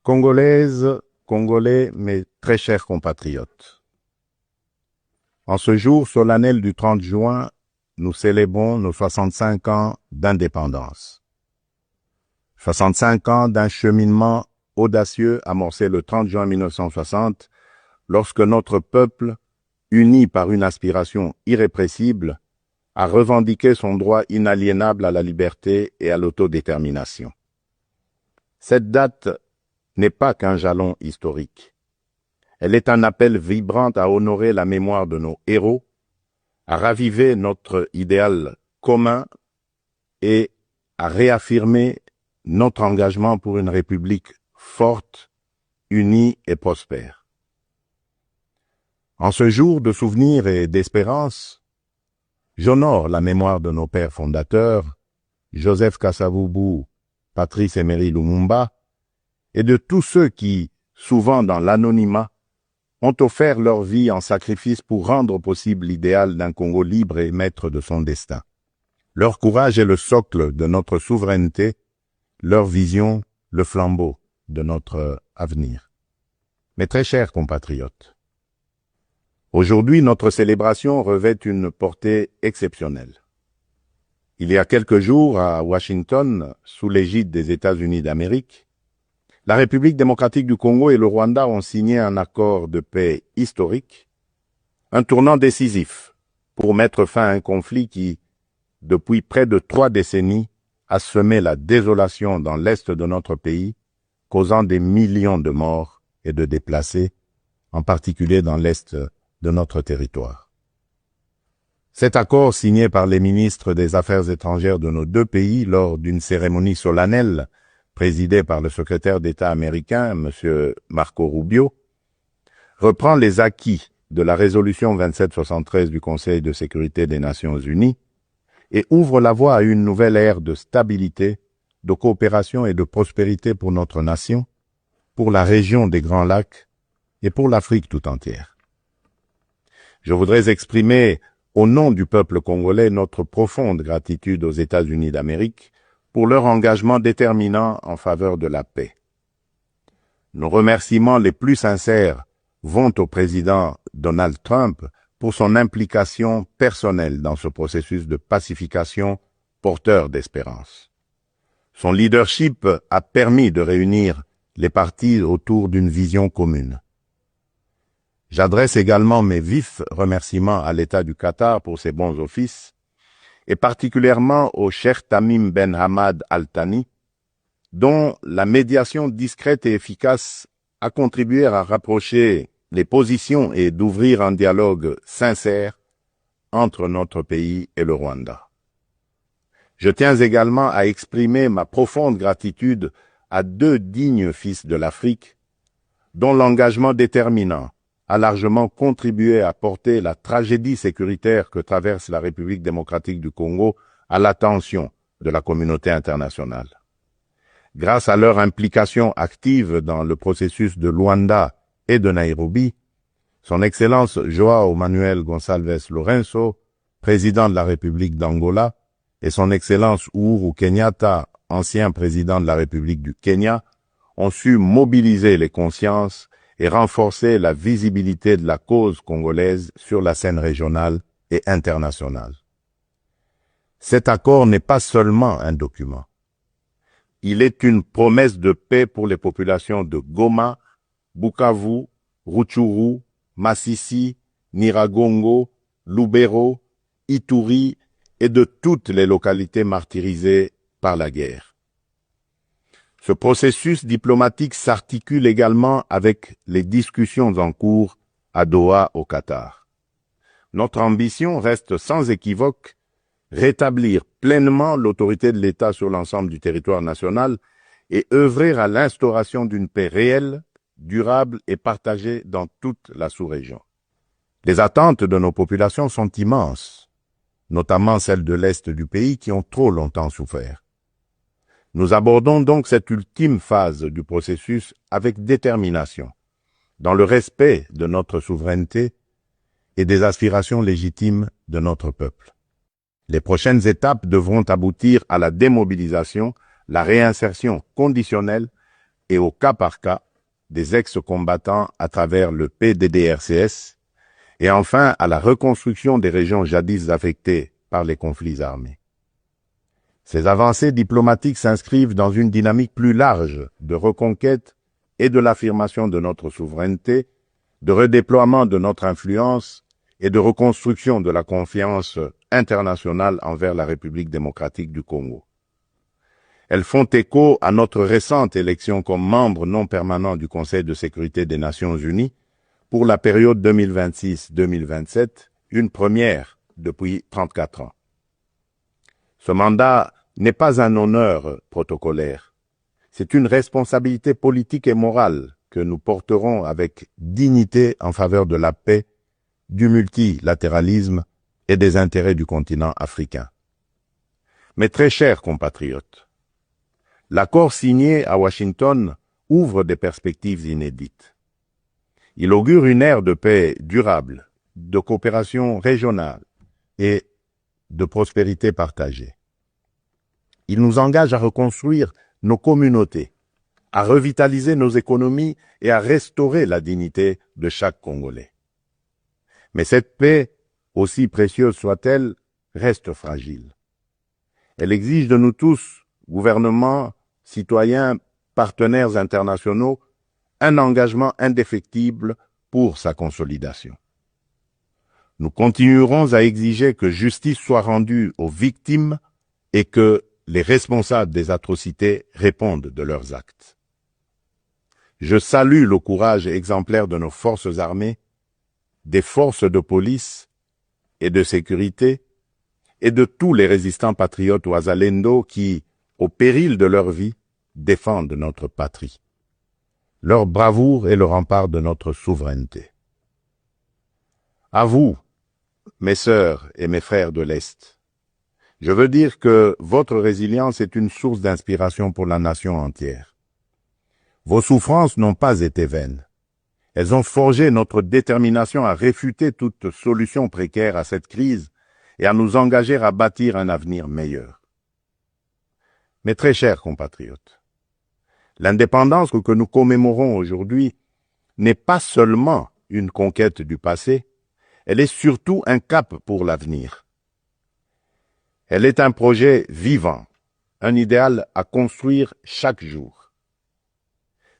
Congolaises, Congolais, mes très chers compatriotes. En ce jour solennel du 30 juin, nous célébrons nos 65 ans d'indépendance. 65 ans d'un cheminement audacieux amorcé le 30 juin 1960, lorsque notre peuple, uni par une aspiration irrépressible, a revendiqué son droit inaliénable à la liberté et à l'autodétermination. Cette date n'est pas qu'un jalon historique. Elle est un appel vibrant à honorer la mémoire de nos héros, à raviver notre idéal commun et à réaffirmer notre engagement pour une République forte, unie et prospère. En ce jour de souvenir et d'espérance, j'honore la mémoire de nos pères fondateurs, Joseph Kasavubu, Patrice Emery Lumumba, et de tous ceux qui, souvent dans l'anonymat, ont offert leur vie en sacrifice pour rendre possible l'idéal d'un Congo libre et maître de son destin. Leur courage est le socle de notre souveraineté, leur vision, le flambeau de notre avenir. Mes très chers compatriotes, aujourd'hui notre célébration revêt une portée exceptionnelle. Il y a quelques jours, à Washington, sous l'égide des États-Unis d'Amérique, la République démocratique du Congo et le Rwanda ont signé un accord de paix historique, un tournant décisif pour mettre fin à un conflit qui, depuis près de 3 décennies, a semé la désolation dans l'est de notre pays, causant des millions de morts et de déplacés, en particulier dans l'est de notre territoire. Cet accord signé par les ministres des Affaires étrangères de nos 2 pays lors d'une cérémonie solennelle présidé par le secrétaire d'État américain, M. Marco Rubio, reprend les acquis de la résolution 2773 du Conseil de sécurité des Nations Unies et ouvre la voie à une nouvelle ère de stabilité, de coopération et de prospérité pour notre nation, pour la région des Grands Lacs et pour l'Afrique tout entière. Je voudrais exprimer, au nom du peuple congolais, notre profonde gratitude aux États-Unis d'Amérique pour leur engagement déterminant en faveur de la paix. Nos remerciements les plus sincères vont au président Donald Trump pour son implication personnelle dans ce processus de pacification porteur d'espérance. Son leadership a permis de réunir les partis autour d'une vision commune. J'adresse également mes vifs remerciements à l'État du Qatar pour ses bons offices, et particulièrement au Cheikh Tamim Ben Hamad Al Thani, dont la médiation discrète et efficace a contribué à rapprocher les positions et d'ouvrir un dialogue sincère entre notre pays et le Rwanda. Je tiens également à exprimer ma profonde gratitude à 2 dignes fils de l'Afrique, dont l'engagement déterminant a largement contribué à porter la tragédie sécuritaire que traverse la République démocratique du Congo à l'attention de la communauté internationale. Grâce à leur implication active dans le processus de Luanda et de Nairobi, son Excellence João Manuel Gonçalves Lourenço, président de la République d'Angola, et son Excellence Uhuru Kenyatta, ancien président de la République du Kenya, ont su mobiliser les consciences et renforcer la visibilité de la cause congolaise sur la scène régionale et internationale. Cet accord n'est pas seulement un document. Il est une promesse de paix pour les populations de Goma, Bukavu, Rutshuru, Masisi, Nyiragongo, Lubero, Ituri et de toutes les localités martyrisées par la guerre. Ce processus diplomatique s'articule également avec les discussions en cours à Doha, au Qatar. Notre ambition reste sans équivoque rétablir pleinement l'autorité de l'État sur l'ensemble du territoire national et œuvrer à l'instauration d'une paix réelle, durable et partagée dans toute la sous-région. Les attentes de nos populations sont immenses, notamment celles de l'Est du pays qui ont trop longtemps souffert. Nous abordons donc cette ultime phase du processus avec détermination, dans le respect de notre souveraineté et des aspirations légitimes de notre peuple. Les prochaines étapes devront aboutir à la démobilisation, la réinsertion conditionnelle, et au cas par cas des ex-combattants à travers le PDDRCS et enfin à la reconstruction des régions jadis affectées par les conflits armés. Ces avancées diplomatiques s'inscrivent dans une dynamique plus large de reconquête et de l'affirmation de notre souveraineté, de redéploiement de notre influence et de reconstruction de la confiance internationale envers la République démocratique du Congo. Elles font écho à notre récente élection comme membre non permanent du Conseil de sécurité des Nations Unies pour la période 2026-2027, une première depuis 34 ans. Ce mandat n'est pas un honneur protocolaire. C'est une responsabilité politique et morale que nous porterons avec dignité en faveur de la paix, du multilatéralisme et des intérêts du continent africain. Mes très chers compatriotes, l'accord signé à Washington ouvre des perspectives inédites. Il augure une ère de paix durable, de coopération régionale et de prospérité partagée. Il nous engage à reconstruire nos communautés, à revitaliser nos économies et à restaurer la dignité de chaque Congolais. Mais cette paix, aussi précieuse soit-elle, reste fragile. Elle exige de nous tous, gouvernements, citoyens, partenaires internationaux, un engagement indéfectible pour sa consolidation. Nous continuerons à exiger que justice soit rendue aux victimes et que les responsables des atrocités répondent de leurs actes. Je salue le courage exemplaire de nos forces armées, des forces de police et de sécurité, et de tous les résistants patriotes ouazalendo qui, au péril de leur vie, défendent notre patrie. Leur bravoure est le rempart de notre souveraineté. À vous, mes sœurs et mes frères de l'Est, je veux dire que votre résilience est une source d'inspiration pour la nation entière. Vos souffrances n'ont pas été vaines. Elles ont forgé notre détermination à réfuter toute solution précaire à cette crise et à nous engager à bâtir un avenir meilleur. Mes très chers compatriotes, l'indépendance que nous commémorons aujourd'hui n'est pas seulement une conquête du passé, elle est surtout un cap pour l'avenir. Elle est un projet vivant, un idéal à construire chaque jour.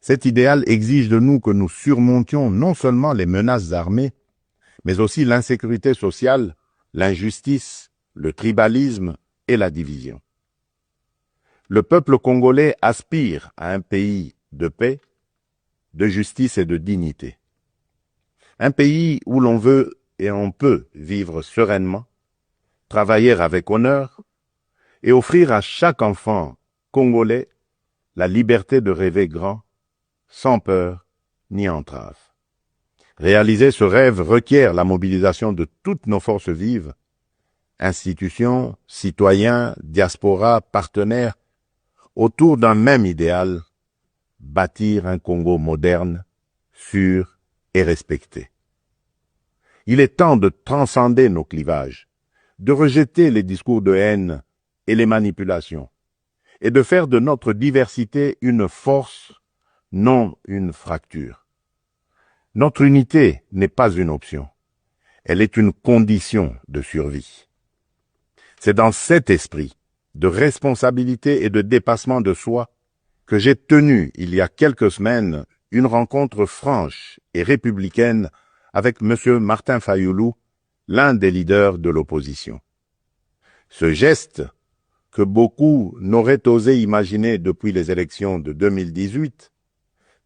Cet idéal exige de nous que nous surmontions non seulement les menaces armées, mais aussi l'insécurité sociale, l'injustice, le tribalisme et la division. Le peuple congolais aspire à un pays de paix, de justice et de dignité. Un pays où l'on veut et on peut vivre sereinement, travailler avec honneur et offrir à chaque enfant congolais la liberté de rêver grand, sans peur ni entrave. Réaliser ce rêve requiert la mobilisation de toutes nos forces vives, institutions, citoyens, diaspora, partenaires, autour d'un même idéal, bâtir un Congo moderne, sûr et respecté. Il est temps de transcender nos clivages, de rejeter les discours de haine et les manipulations, et de faire de notre diversité une force, non une fracture. Notre unité n'est pas une option, elle est une condition de survie. C'est dans cet esprit de responsabilité et de dépassement de soi que j'ai tenu il y a quelques semaines une rencontre franche et républicaine avec M. Martin Fayoulou, l'un des leaders de l'opposition. Ce geste, que beaucoup n'auraient osé imaginer depuis les élections de 2018,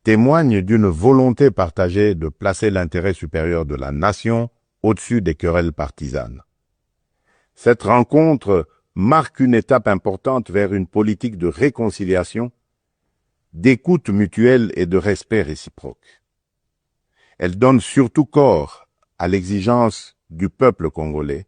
témoigne d'une volonté partagée de placer l'intérêt supérieur de la nation au-dessus des querelles partisanes. Cette rencontre marque une étape importante vers une politique de réconciliation, d'écoute mutuelle et de respect réciproque. Elle donne surtout corps à l'exigence du peuple congolais,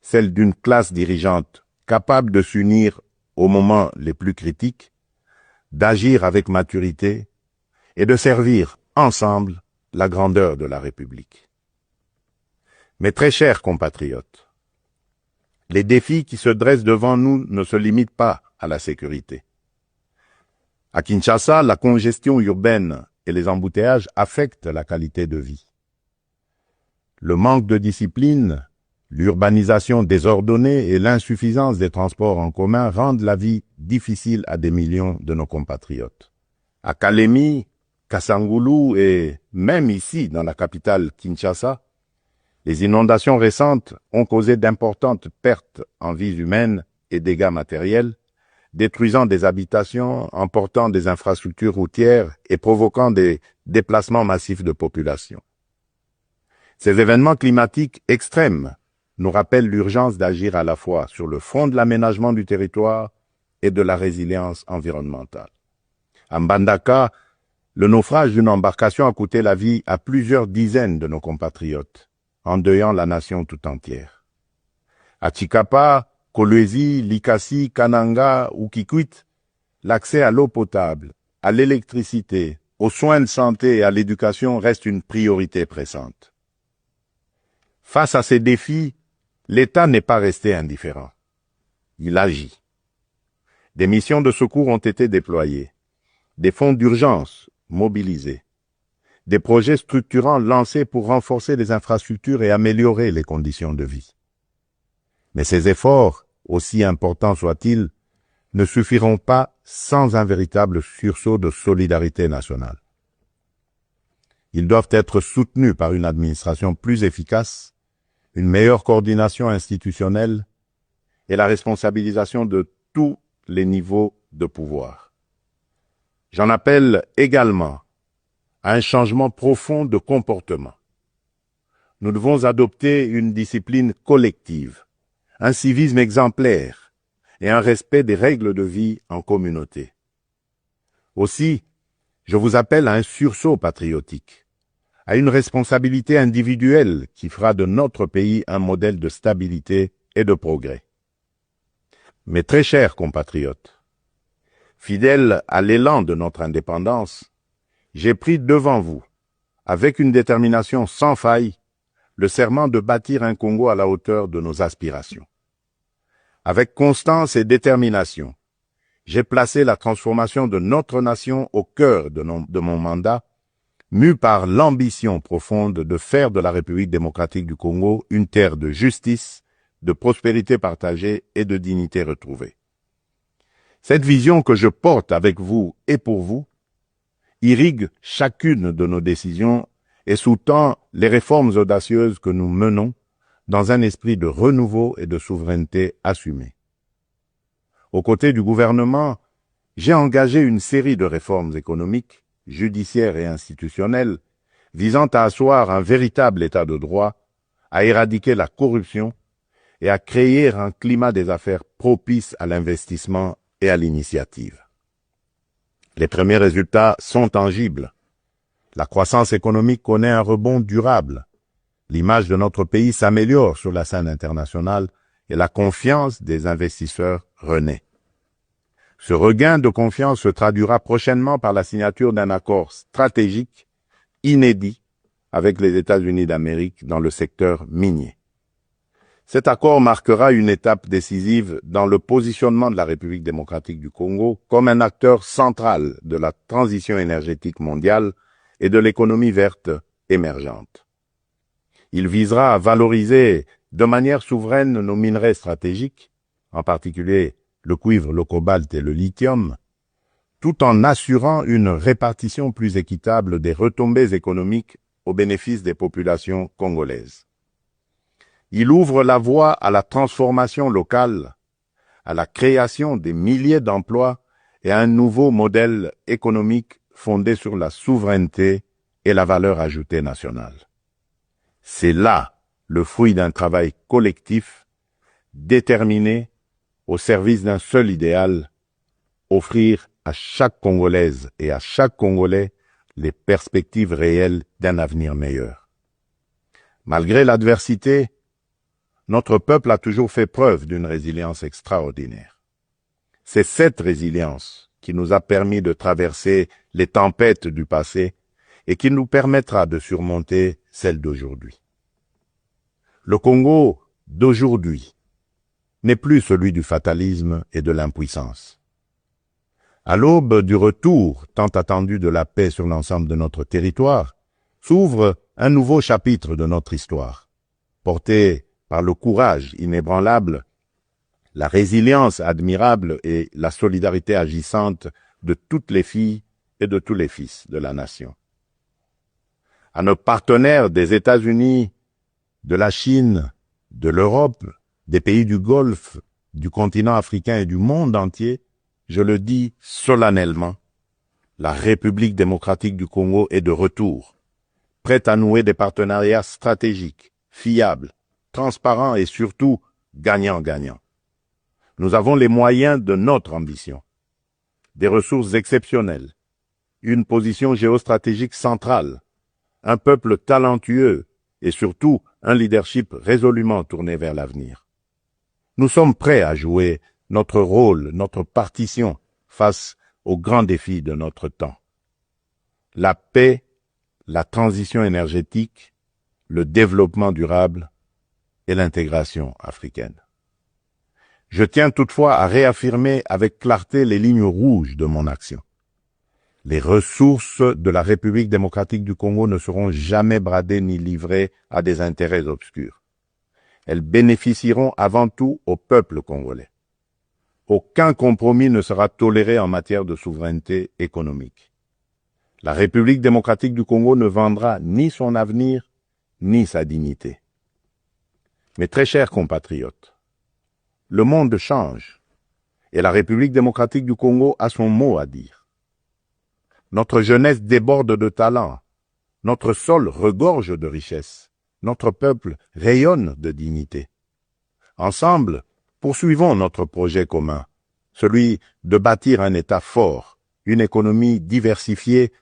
celle d'une classe dirigeante capable de s'unir aux moments les plus critiques, d'agir avec maturité et de servir ensemble la grandeur de la République. Mes très chers compatriotes, les défis qui se dressent devant nous ne se limitent pas à la sécurité. À Kinshasa, la congestion urbaine et les embouteillages affectent la qualité de vie. Le manque de discipline, l'urbanisation désordonnée et l'insuffisance des transports en commun rendent la vie difficile à des millions de nos compatriotes. À Kalemi, Kasangoulou et même ici, dans la capitale Kinshasa, les inondations récentes ont causé d'importantes pertes en vies humaines et dégâts matériels, détruisant des habitations, emportant des infrastructures routières et provoquant des déplacements massifs de population. Ces événements climatiques extrêmes nous rappellent l'urgence d'agir à la fois sur le front de l'aménagement du territoire et de la résilience environnementale. À Mbandaka, le naufrage d'une embarcation a coûté la vie à plusieurs dizaines de nos compatriotes, endeuillant la nation tout entière. À Tshikapa, Kolwezi, Likasi, Kananga ou Kikwit, l'accès à l'eau potable, à l'électricité, aux soins de santé et à l'éducation reste une priorité pressante. Face à ces défis, l'État n'est pas resté indifférent. Il agit. Des missions de secours ont été déployées, des fonds d'urgence mobilisés, des projets structurants lancés pour renforcer les infrastructures et améliorer les conditions de vie. Mais ces efforts, aussi importants soient-ils, ne suffiront pas sans un véritable sursaut de solidarité nationale. Ils doivent être soutenus par une administration plus efficace, une meilleure coordination institutionnelle et la responsabilisation de tous les niveaux de pouvoir. J'en appelle également à un changement profond de comportement. Nous devons adopter une discipline collective, un civisme exemplaire et un respect des règles de vie en communauté. Aussi, je vous appelle à un sursaut patriotique, à une responsabilité individuelle qui fera de notre pays un modèle de stabilité et de progrès. Mes très chers compatriotes, fidèles à l'élan de notre indépendance, j'ai pris devant vous, avec une détermination sans faille, le serment de bâtir un Congo à la hauteur de nos aspirations. Avec constance et détermination, j'ai placé la transformation de notre nation au cœur de mon mandat, mu par l'ambition profonde de faire de la République démocratique du Congo une terre de justice, de prospérité partagée et de dignité retrouvée. Cette vision que je porte avec vous et pour vous irrigue chacune de nos décisions et sous-tend les réformes audacieuses que nous menons dans un esprit de renouveau et de souveraineté assumée. Aux côtés du gouvernement, j'ai engagé une série de réformes économiques, judiciaires et institutionnelles visant à asseoir un véritable état de droit, à éradiquer la corruption et à créer un climat des affaires propice à l'investissement et à l'initiative. Les premiers résultats sont tangibles. La croissance économique connaît un rebond durable. L'image de notre pays s'améliore sur la scène internationale et la confiance des investisseurs renaît. Ce regain de confiance se traduira prochainement par la signature d'un accord stratégique inédit avec les États-Unis d'Amérique dans le secteur minier. Cet accord marquera une étape décisive dans le positionnement de la République démocratique du Congo comme un acteur central de la transition énergétique mondiale et de l'économie verte émergente. Il visera à valoriser de manière souveraine nos minerais stratégiques, en particulier le cuivre, le cobalt et le lithium, tout en assurant une répartition plus équitable des retombées économiques au bénéfice des populations congolaises. Il ouvre la voie à la transformation locale, à la création des milliers d'emplois et à un nouveau modèle économique fondé sur la souveraineté et la valeur ajoutée nationale. C'est là le fruit d'un travail collectif, déterminé, au service d'un seul idéal, offrir à chaque Congolaise et à chaque Congolais les perspectives réelles d'un avenir meilleur. Malgré l'adversité, notre peuple a toujours fait preuve d'une résilience extraordinaire. C'est cette résilience qui nous a permis de traverser les tempêtes du passé et qui nous permettra de surmonter celles d'aujourd'hui. Le Congo d'aujourd'hui n'est plus celui du fatalisme et de l'impuissance. À l'aube du retour tant attendu de la paix sur l'ensemble de notre territoire, s'ouvre un nouveau chapitre de notre histoire, porté par le courage inébranlable, la résilience admirable et la solidarité agissante de toutes les filles et de tous les fils de la nation. À nos partenaires des États-Unis, de la Chine, de l'Europe, des pays du Golfe, du continent africain et du monde entier, je le dis solennellement, la République démocratique du Congo est de retour, prête à nouer des partenariats stratégiques, fiables, transparents et surtout gagnant-gagnant. Nous avons les moyens de notre ambition, des ressources exceptionnelles, une position géostratégique centrale, un peuple talentueux et surtout un leadership résolument tourné vers l'avenir. Nous sommes prêts à jouer notre rôle, notre partition face aux grands défis de notre temps. La paix, la transition énergétique, le développement durable et l'intégration africaine. Je tiens toutefois à réaffirmer avec clarté les lignes rouges de mon action. Les ressources de la République démocratique du Congo ne seront jamais bradées ni livrées à des intérêts obscurs. Elles bénéficieront avant tout au peuple congolais. Aucun compromis ne sera toléré en matière de souveraineté économique. La République démocratique du Congo ne vendra ni son avenir, ni sa dignité. Mes très chers compatriotes, le monde change et la République démocratique du Congo a son mot à dire. Notre jeunesse déborde de talent, notre sol regorge de richesses, notre peuple rayonne de dignité. Ensemble, poursuivons notre projet commun, celui de bâtir un État fort, une économie diversifiée,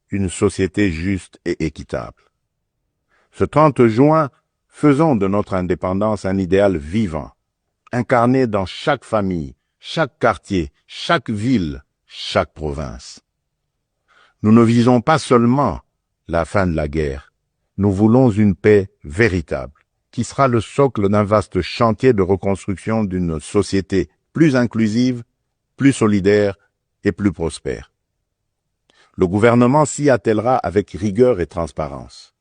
une société juste et équitable. Ce 30 juin, faisons de notre indépendance un idéal vivant, incarné dans chaque famille, chaque quartier, chaque ville, chaque province. Nous ne visons pas seulement la fin de la guerre, nous voulons une paix véritable, qui sera le socle d'un vaste chantier de reconstruction d'une société plus inclusive, plus solidaire et plus prospère. Le gouvernement s'y attellera avec rigueur et transparence.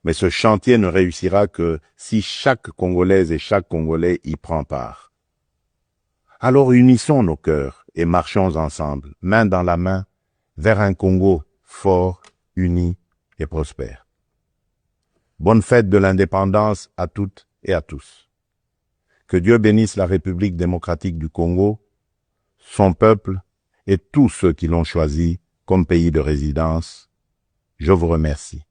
Mais ce chantier ne réussira que si chaque Congolaise et chaque Congolais y prend part. Alors unissons nos cœurs et marchons ensemble, main dans la main, vers un Congo fort, uni et prospère. Bonne fête de l'indépendance à toutes et à tous. Que Dieu bénisse la République démocratique du Congo, son peuple et tous ceux qui l'ont choisi comme pays de résidence. Je vous remercie.